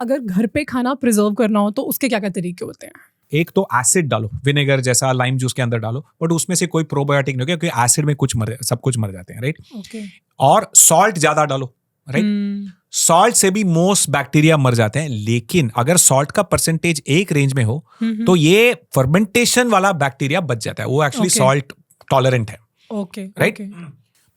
अगर घर पे खाना प्रिजर्व करना हो तो उसके क्या क्या तरीके होते हैं? एक तो एसिड डालो, विनेगर जैसा लाइम जूस के अंदर डालो, बट उसमें से कोई प्रोबायोटिक नहीं होगा क्योंकि एसिड में सब कुछ मर जाते हैं, राइट? ओके। और सॉल्ट ज्यादा डालो, राइट? सॉल्ट से भी मोस्ट बैक्टीरिया मर जाते हैं, लेकिन अगर सॉल्ट का परसेंटेज एक रेंज में हो तो ये फर्मेंटेशन वाला बैक्टीरिया बच जाता है, वो एक्चुअली सॉल्ट टॉलरेंट है, okay, right?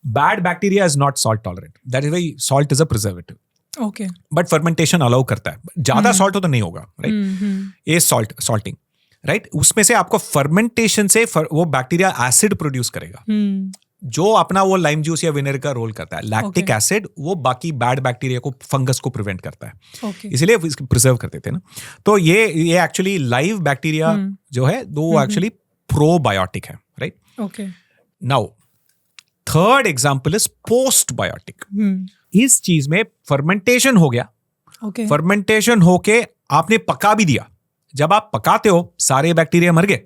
Bad bacteria is not salt tolerant, that is why salt is a preservative. Okay, but fermentation allow करता है, ज्यादा सॉल्ट हो तो नहीं होगा, राइट? ये सॉल्टिंग, राइट? उसमें से आपको फर्मेंटेशन से वो बैक्टीरिया एसिड प्रोड्यूस करेगा, जो अपना वो लाइम जूस या विनेगर का रोल करता है. लैक्टिक एसिड वो बाकी बैड बैक्टीरिया को, फंगस को प्रिवेंट करता है, इसलिए प्रिजर्व करते थे ना. तो ये एक्चुअली लाइव बैक्टीरिया जो है वो एक्चुअली प्रोबायोटिक है, right? Okay. Now third example is postbiotic. इस चीज में फर्मेंटेशन हो गया, फर्मेंटेशन होके आपने पका भी दिया. जब आप पकाते हो सारे बैक्टीरिया मर गए,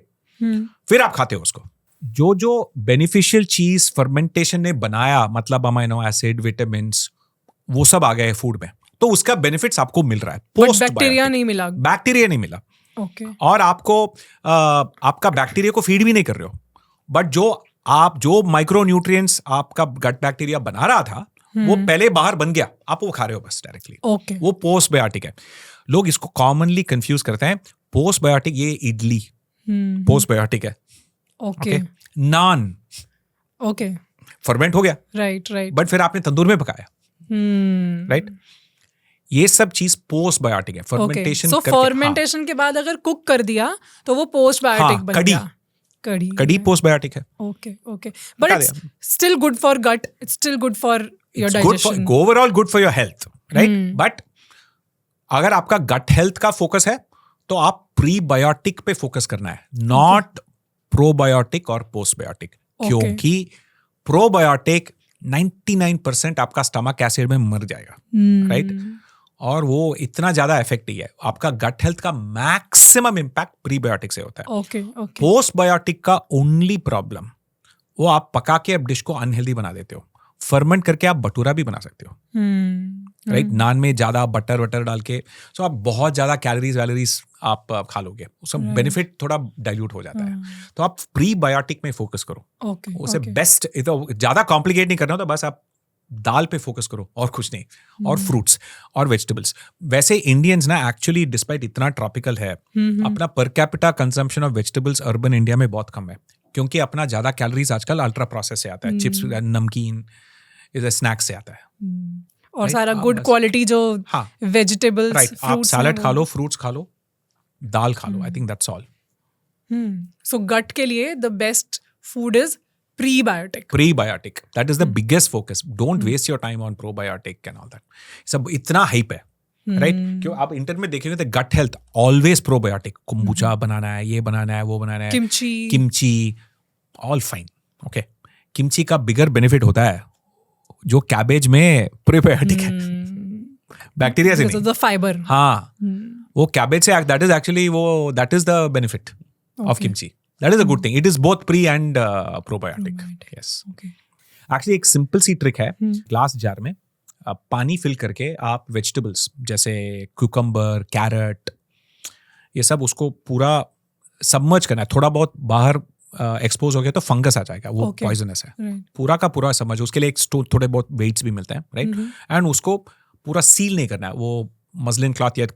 फिर आप खाते हो उसको. जो बेनिफिशियल चीज फर्मेंटेशन ने बनाया, मतलब अमाइनो एसिड, विटामिन्स, वो सब आ गए फूड में, तो उसका बेनिफिट्स आपको मिल रहा है. बैक्टीरिया नहीं मिला, बैक्टीरिया नहीं मिला. ओके. और आपको आपका बैक्टीरिया को फीड भी नहीं कर रहे हो, बट जो माइक्रो न्यूट्रिएंट्स आपका गट बैक्टीरिया बना रहा था वो पहले बाहर बन गया, आप वो खा रहे हो बस डायरेक्टली. ओके. वो पोस्टबायोटिक है. लोग इसको कॉमनली कंफ्यूज करते हैं. पोस्टबायोटिक ये इडली पोस्टबायोटिक है. ओके. नान ओके, फर्मेंट हो गया, राइट, बट फिर आपने तंदूर में पकाया, राइट? ये सब चीज पोस्टबायोटिक है. फर्मेंटेशन सो फर्मेंटेशन के बाद अगर कुक कर दिया तो वो पोस्टबायोटिक बन गया. कड़ी पोस्टबायोटिक है. Okay. But it's still good for gut, it's still good for your digestion, overall good for your health, right? But अगर आपका गट हेल्थ का फोकस है तो आप प्रीबायोटिक पे फोकस करना है, नॉट प्रोबायोटिक और पोस्टबायोटिक. क्योंकि प्रोबायोटिक 99% आपका स्टमक एसिड में मर जाएगा, राइट? और वो इतना ज्यादा इफेक्ट ही है. आपका गट हेल्थ का मैक्सिमम इंपैक्ट प्रीबायोटिक से होता है. ओके. पोस्टबायोटिक का ओनली प्रॉब्लम, वो आप पका के अब डिश को अनहेल्दी बना देते हो. फर्मेंट करके आप भटूरा भी बना सकते हो, राइट? नान में ज्यादा बटर डाल के, सो आप बहुत ज्यादा कैलोरीज आप खा लोगे, उसका बेनिफिट थोड़ा डाइल्यूट हो जाता है. तो आप प्रीबायोटिक में फोकस करो. उसे बेस्ट, ज्यादा कॉम्प्लिकेट नहीं करना हो तो बस आप दाल पे फोकस करो और कुछ नहीं, और फ्रूट्स और वेजिटेबल्स. वैसे इंडियंस ना एक्चुअली डिस्पाइट इतना ट्रॉपिकल है, अपना per capita consumption of vegetables urban India में बहुत कम है, क्योंकि अपना ज्यादा कैलोरीज आजकल अल्ट्रा प्रोसेस से आता है. चिप्स, नमकीन, स्नैक्स से आता है, और सारा गुड क्वालिटी जो वेजिटेबल्स, राइट? आप सैलड खा लो, फ्रूट्स खा लो, दाल खा लो. I think that's all. So gut के लिए the best food is prebiotic. That is the biggest focus. Don't waste your time on probiotic and all that. सब इतना हाइप है, राइट? क्यों आप इंटरनेट में देखेंगे तो गट हेल्थ ऑलवेज प्रोबायोटिक. कुम्बुचा बनाना है, ये बनाना है, वो बनाना है, kimchi, all fine. Okay, kimchi का बिगर बेनिफिट होता है जो कैबेज में प्रीबायोटिक है, बैक्टीरिया से नहीं, फाइबर. हाँ, वो कैबेज से, that is actually that is the benefit of kimchi. That is a good thing. It is both pre and probiotic. Yes. Okay. Actually, एक सिंपल सी ट्रिक है. ग्लास जार में पानी फिल करके आप वेजिटेबल्स जैसे क्यूकम्बर, कैरेट, ये सब उसको पूरा सबमर्ज करना है. थोड़ा बहुत बाहर एक्सपोज हो गया तो फंगस आ जाएगा, वो पॉइजनस है. पूरा का पूरा समझ, उसके लिए एक थोड़े बहुत वेट्स भी मिलते हैं, राइट? एंड उसको पूरा सील नहीं करना है, वो मसलिन क्लॉथ या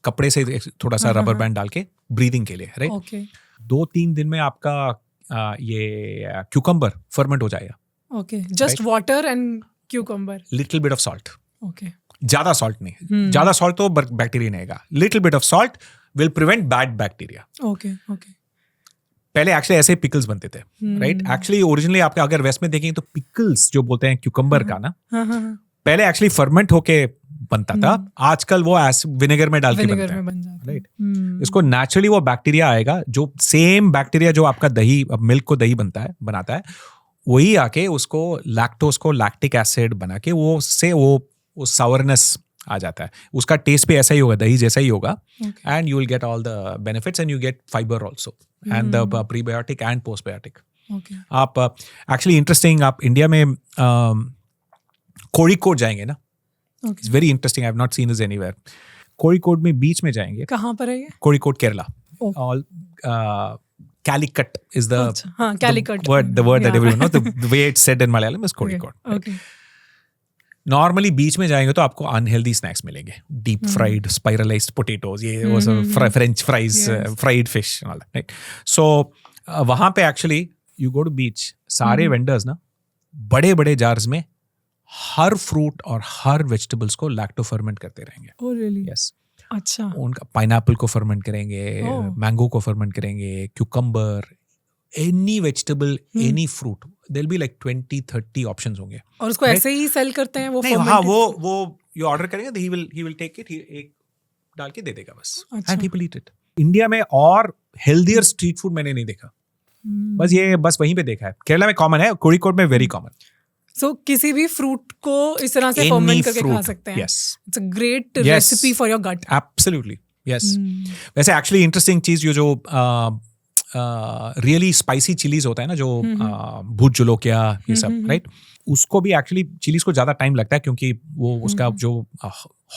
कपड़े से थोड़ा सा रबर बैंड डाल के ब्रीदिंग के लिए, राइट? 2-3 दिन में आपका ये क्यूकम्बर फर्मेंट हो जाएगा. Okay, just water and cucumber, little bit of salt. Okay, ज्यादा सॉल्ट नहीं. ज्यादा सॉल्ट तो बैक्टीरिया नहीं आएगा. Little bit of salt will prevent bad bacteria. Okay. पहले एक्चुअली ऐसे पिकल्स बनते थे, राइट? एक्चुअली ओरिजिनली आपके अगर वेस्ट में देखेंगे तो पिकल्स जो बोलते हैं क्यूकम्बर का ना, पहले एक्चुअली फर्मेंट होके बनता था. आजकल वो विनेगर में डाल के बनता है, राइट? इसको नेचुरली वो बैक्टीरिया आएगा, जो सेम बैक्टीरिया जो आपका दही, मिल्क को दही बनाता है, वही आके उसको लैक्टोज को लैक्टिक एसिड बना के वो सावरनेस आ जाता है. उसका टेस्ट भी ऐसा ही होगा, दही जैसा ही होगा. And you will get all the benefits and you get fibre also and the prebiotic and postbiotic. आप एक्चुअली इंटरेस्टिंग, आप इंडिया में कोड़िकोड जाएंगे ना, it's very interesting. I have not seen this anywhere. Kozhikode में बीच में जाएंगे. कहाँ पर है ये? Kozhikode, Kerala. All Calicut is the Calicut. the word that everyone knows. The way it's said in Malayalam is Kozhikode. Okay. Normally beach में जाएंगे तो आपको अनहेल्दी स्नैक्स मिलेंगे. डीप फ्राइड स्पाइरलाइज्ड पोटैटोज, ये वो सब French fries, fried fish, right. So वहां पे actually you go to beach, सारे वेंडर्स ना बड़े बड़े जार्स में हर फ्रूट और हर वेजिटेबल्स को लैक्टो फर्मेंट करते रहेंगे. Oh really? यस. अच्छा. उनका पाइनएप्पल को फर्मेंट करेंगे, मैंगो को फर्मेंट करेंगे, cucumber, any vegetable, any fruit, there'll be like 20-30 options होंगे. और उसको ऐसे ही सेल करते हैं वो? नहीं, हाँ, वो you order करेंगे तो he will take it, एक डाल के दे देगा बस. And people eat it. India में और हेल्दियर स्ट्रीट फूड मैंने नहीं देखा. बस वहीं पे देखा है. केरला में कॉमन है, कोड़िकोड में वेरी कॉमन. सो किसी भी फ्रूट को इस तरह से फर्मेंट करके खा सकते हैं. Yes. It's a great recipe for your gut. Absolutely. Yes. वैसे एक्चुअली इंटरेस्टिंग चीज, जो रियली स्पाइसी चिलीज होता है ना, जो भूत जुलोकिया, ये सब, राइट, उसको भी एक्चुअली चिलीज को ज्यादा टाइम लगता है क्योंकि वो उसका जो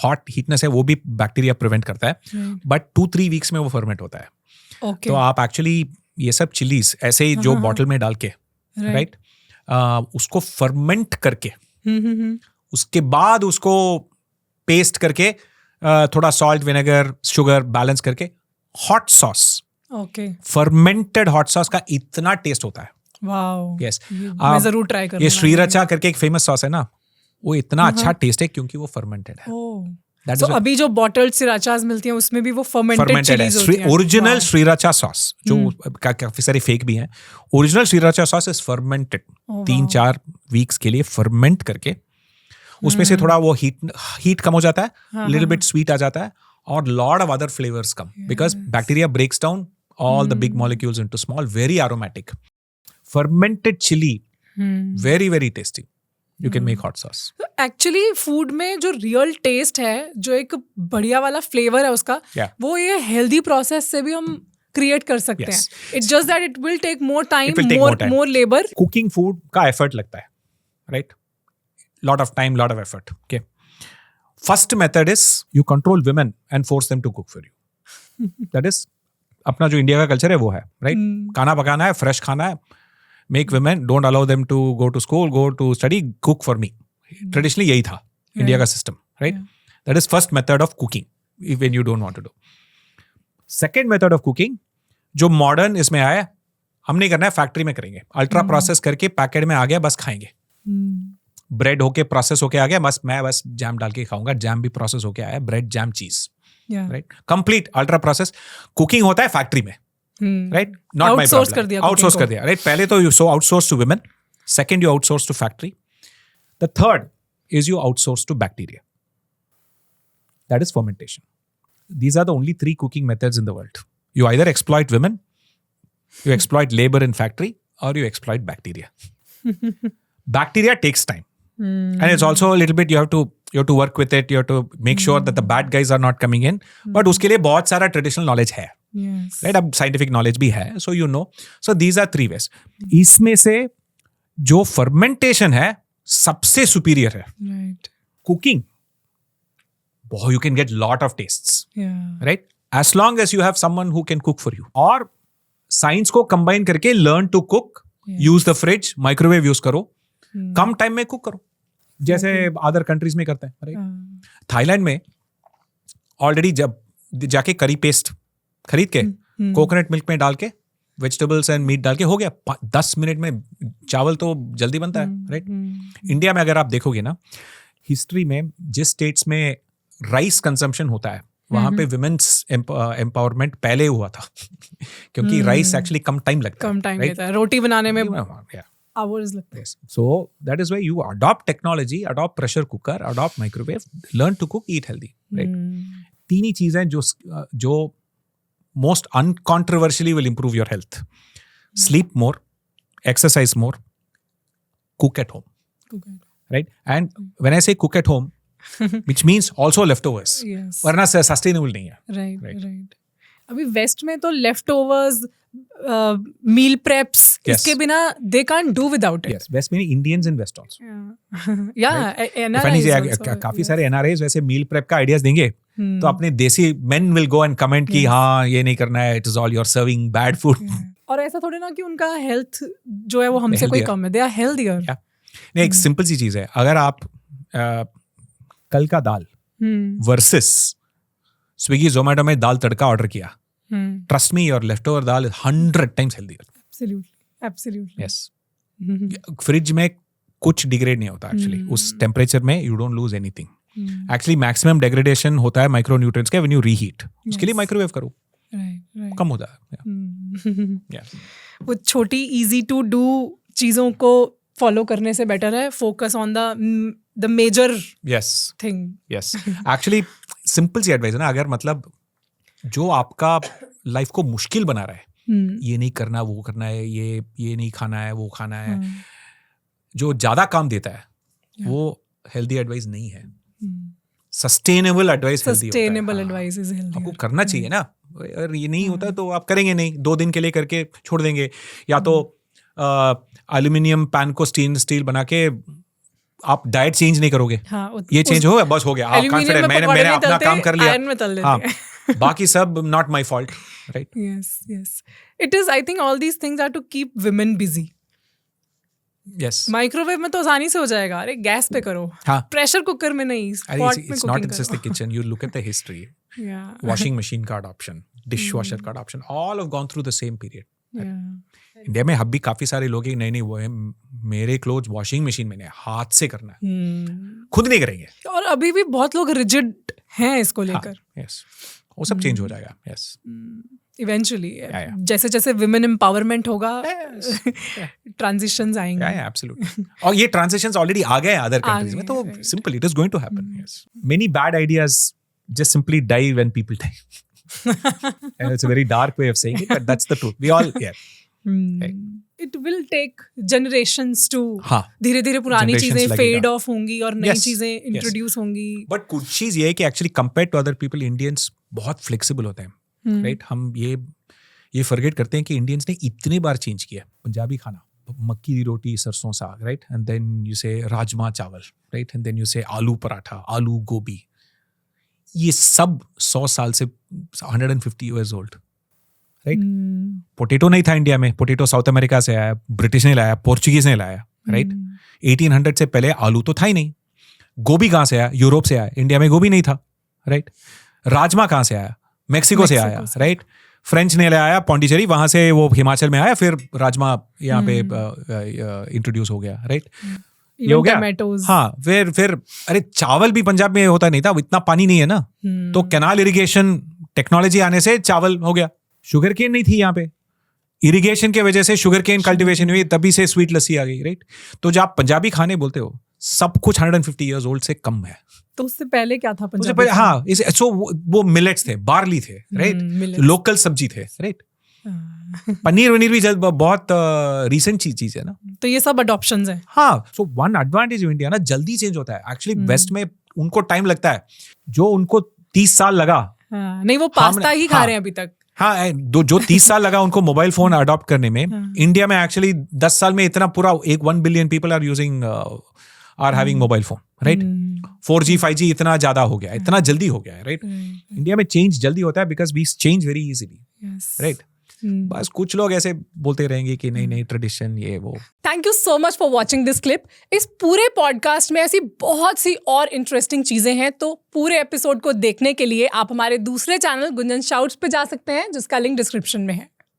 हॉट हीटनेस है वो भी बैक्टीरिया प्रिवेंट करता है. बट 2-3 वीक्स में वो फर्मेंट होता है. तो आप एक्चुअली ये सब चिलीज ऐसे ही जो बॉटल में डाल के, राइट, उसको फर्मेंट करके, उसके बाद उसको पेस्ट करके थोड़ा सॉल्ट, विनेगर, शुगर बैलेंस करके hot sauce, fermented hot sauce का इतना टेस्ट होता है. वाओ. यस. मैं जरूर ट्राई करूंगा. ये श्रीरचा करके एक फेमस सॉस है ना, वो इतना अच्छा टेस्ट है क्योंकि वो फर्मेंटेड है. So अभी जो बॉटल्ड श्रीराचास मिलती हैं उसमें भी वो फर्मेंटेड चिलीज होती हैं. ओरिजिनल श्रीराचा सॉस, जो काफी सारे फेक भी हैं, original sriracha sauce is fermented. 3-4 weeks के लिए फर्मेंट करके उसमें से थोड़ा वो हीट कम हो जाता है, लिटिल बिट स्वीट आ जाता है, और lot of other flavours come because bacteria breaks down all the big molecules into small, very aromatic. Fermented chili, very, very tasty. You can make hot sauce. Actually, food में जो real taste है, जो एक बढ़िया वाला flavor है उसका, वो ये healthy process से भी हम create कर सकते हैं. It's just that it will take more time, more labor. Cooking food का effort लगता है, right? Lot of time, lot of effort. Okay. First method is you control women and force them to cook for you. That is अपना जो India का culture है वो है, right. खाना पकाना है, फ्रेश खाना है, make women, don't allow them to go to school, go to study, cook for me. Traditionally यही था इंडिया का system, right. That is first method of cooking when you don't want to do. Second method of cooking जो modern इसमें आया, हम नहीं करना है, फैक्ट्री में करेंगे. अल्ट्रा प्रोसेस करके पैकेट में आ गया, बस खाएंगे. ब्रेड होके प्रोसेस होके आ गया, मैं बस जैम डाल के खाऊंगा. जैम भी प्रोसेस होके आया, bread, jam, cheese, right. Complete ultra process. Cooking होता है फैक्ट्री में, right. Not my problem. Outsource कर दिया, राइट. पहले तो you outsource to women, second you outsource to factory, the third is you outsource to bacteria. That is fermentation. These are the only 3 cooking methods in the world. You either exploit women, you exploit labor in factory, or you exploit bacteria. Bacteria takes time. And it's also a little bit, you have to work with it, you have to make sure that the bad guys are not coming in. But उसके लिए बहुत सारा traditional knowledge है. Yes. Right? अब scientific knowledge भी है. So you know. So these are 3 ways. इसमें से जो fermentation है, सबसे superior है. Right. Cooking. Oh, you can get lot of tastes, right? As long as you have someone who can cook for you. और science को combine करके learn to cook, use the fridge, microwave use करो, कम time में cook करो, जैसे other countries में करते हैं, right? थाईलैंड में already जब जाके करी पेस्ट खरीद के कोकोनट मिल्क में डाल के वेजिटेबल्स एंड मीट डाल के हो गया, 10 मिनट में चावल तो जल्दी बनता है, राइट? इंडिया में अगर आप देखोगे ना, हिस्ट्री में जिस स्टेट्स में राइस कंजम्पशन होता है वहां पे विमेन्स एम्पावरमेंट पहले हुआ था क्योंकि राइस एक्चुअली कम टाइम लगता है, रोटी बनाने में hours लगते हैं. So that is why you adopt technology, adopt pressure cooker, adopt microwave, learn to cook, eat healthy, right? 3 ही चीजें जो most uncontroversially will improve your health. Sleep more, exercise more, cook at home. Right? And when I say cook at home, which means also leftovers. Yes. वरना sustainable नहीं है. Right. अभी waste में तो leftovers, meal preps, इसके बिना they can't do without it. Yes, West meaning Indians in West also. Yeah, right? NRIs also. काफी सारे NRIs वैसे meal prep का ideas देंगे. तो अपने desi men will go and comment कि हाँ ये नहीं करना है, it is all you are serving bad food. और ऐसा थोड़ी ना कि उनका हेल्थ जो है वो हमसे कोई कम है, दे आर हेल्दियर. नहीं, एक सिंपल सी चीज है, अगर आप कल का दाल वर्सेस स्विगी जोमेटो में दाल तड़का ऑर्डर किया, trust me your left over dal is 100 times healthier. Absolutely. Yes. Fridge में कुछ डिग्रेड नहीं होता एक्चुअली. उस टेम्परेचर में you don't lose anything. Actually maximum degradation होता है माइक्रो न्यूट्रिएंट्स का व्हेन यू रीहीट. उसके लिए माइक्रोवेव करो, कम होता है. वो छोटी इजी टू डू चीजों को फॉलो करने से बेटर है focus on the major thing. Yes, actually simple सी एडवाइस है ना, अगर मतलब जो आपका लाइफ को मुश्किल बना रहा है, ये नहीं करना वो करना है, ये नहीं खाना है वो खाना है, जो ज्यादा काम देता है वो हेल्दी एडवाइस नहीं है. Sustainable advice is healthy. आपको करना चाहिए ना. अगर ये नहीं होता तो आप करेंगे नहीं, 2 दिन के लिए करके छोड़ देंगे. या तो एल्यूमिनियम पैन को स्टील बना के आप डाइट चेंज नहीं करोगे. ये चेंज हो बस हो गया, आप कॉन्फिडेंट, मैंने अपना काम कर लिया. हाँ, बाकी सब not my fault, right? Yes. It is, I think all these things are to keep women busy. Yes. Microwave में तो आसानी से हो जाएगा, अरे गैस पे करो. हाँ. प्रेशर कुकर में नहीं, पॉट में कुकिंग करो. It's not just the kitchen. You look at the history. Washing machine का adoption, dishwasher का adoption, all have gone through the same period. India में अब भी काफी सारे लोग नहीं वो है, मेरे क्लोथ्स वॉशिंग मशीन में नहीं, हाथ से करना है, खुद नहीं करेंगे. और अभी भी बहुत लोग रिजिड हैं इसको लेकर. यस, वो सब चेंज हो जाएगा. यस, इवेंचुअली जैसे जैसे विमेन एम्पावरमेंट होगा, ट्रांजिशंस आएंगे. एब्सोल्युटली. और ये ट्रांजिशंस ऑलरेडी आ गए हैं अदर कंट्रीज में, तो simple it is going to happen. Yes, many bad ideas just simply die when people die. And it's a very dark way of saying it, but that's the truth. We all, right. It will take generations to धीरे-धीरे पुरानी चीजें fade off होंगी और नई चीजें introduce होंगी. But कुछ चीज ये है कि actually compared to other people, Indians बहुत flexible होते हैं, right? हम ये forget करते हैं कि Indians ने इतने बार change किया. पंजाबी खाना, मक्की की रोटी, सरसों साग, right? And then you say rajma चावल, right? And then you say आलू पराठा, आलू गोभी. ये सब 100 साल से 150 years old, राइट? पोटैटो नहीं था इंडिया में, पोटैटो साउथ अमेरिका से आया, ब्रिटिश ने लाया, पोर्चुगीज ने लाया, राइट? 1800 से पहले आलू तो था ही नहीं. गोभी कहाँ से आया? यूरोप से आया. इंडिया में गोभी नहीं था, राइट? राजमा कहाँ से आया? मेक्सिको से आया, राइट? फ्रेंच ने लाया पौंडीचेरी, वहां से वो हिमाचल में आया, फिर राजमा यहाँ पे इंट्रोड्यूस हो गया, राइट? ये हो गया. हाँ, फिर अरे चावल भी पंजाब में होता नहीं था, इतना पानी नहीं है ना, तो कैनाल इरिगेशन टेक्नोलॉजी आने से चावल हो गया. शुगर केन नहीं थी यहाँ पे, इरिगेशन के वजह से शुगर केन कल्टीवेशन हुई, तभी से स्वीट लस्सी आ गई, राइट? तो जब आप पंजाबी खाने बोलते हो, सब कुछ 150 years old से कम है. तो उससे पहले क्या था पंजाबी? हाँ, वो मिलेट्स थे, बार्ली थे, राइट? लोकल सब्जी थे, राइट? पनीर वनीर भी बहुत रीसेंट चीज है ना. तो ये सब अडॉप्शंस है. हाँ, so one advantage of India ना, जल्दी चेंज होता है. एक्चुअली वेस्ट में उनको टाइम लगता है, जो उनको 30 साल लगा. नहीं, वो पास्ता ही खा रहे हैं अभी तक. हाँ, जो 30 साल लगा उनको मोबाइल फोन अडॉप्ट करने में, इंडिया में एक्चुअली 10 साल में इतना पूरा 1 billion people are having mobile phone, right? 4G 5G इतना ज्यादा हो गया, इतना जल्दी हो गया है, राइट? इंडिया में चेंज जल्दी होता है because we change very easily, right? बस कुछ लोग ऐसे बोलते रहेंगे कि नहीं ट्रेडिशन ये वो. Thank you so much for watching this clip. इस पूरे पॉडकास्ट में ऐसी बहुत सी और इंटरेस्टिंग चीजें हैं, तो पूरे एपिसोड को देखने के लिए आप हमारे दूसरे चैनल गुंजन शाउट्स पे जा सकते हैं, जिसका लिंक डिस्क्रिप्शन में है.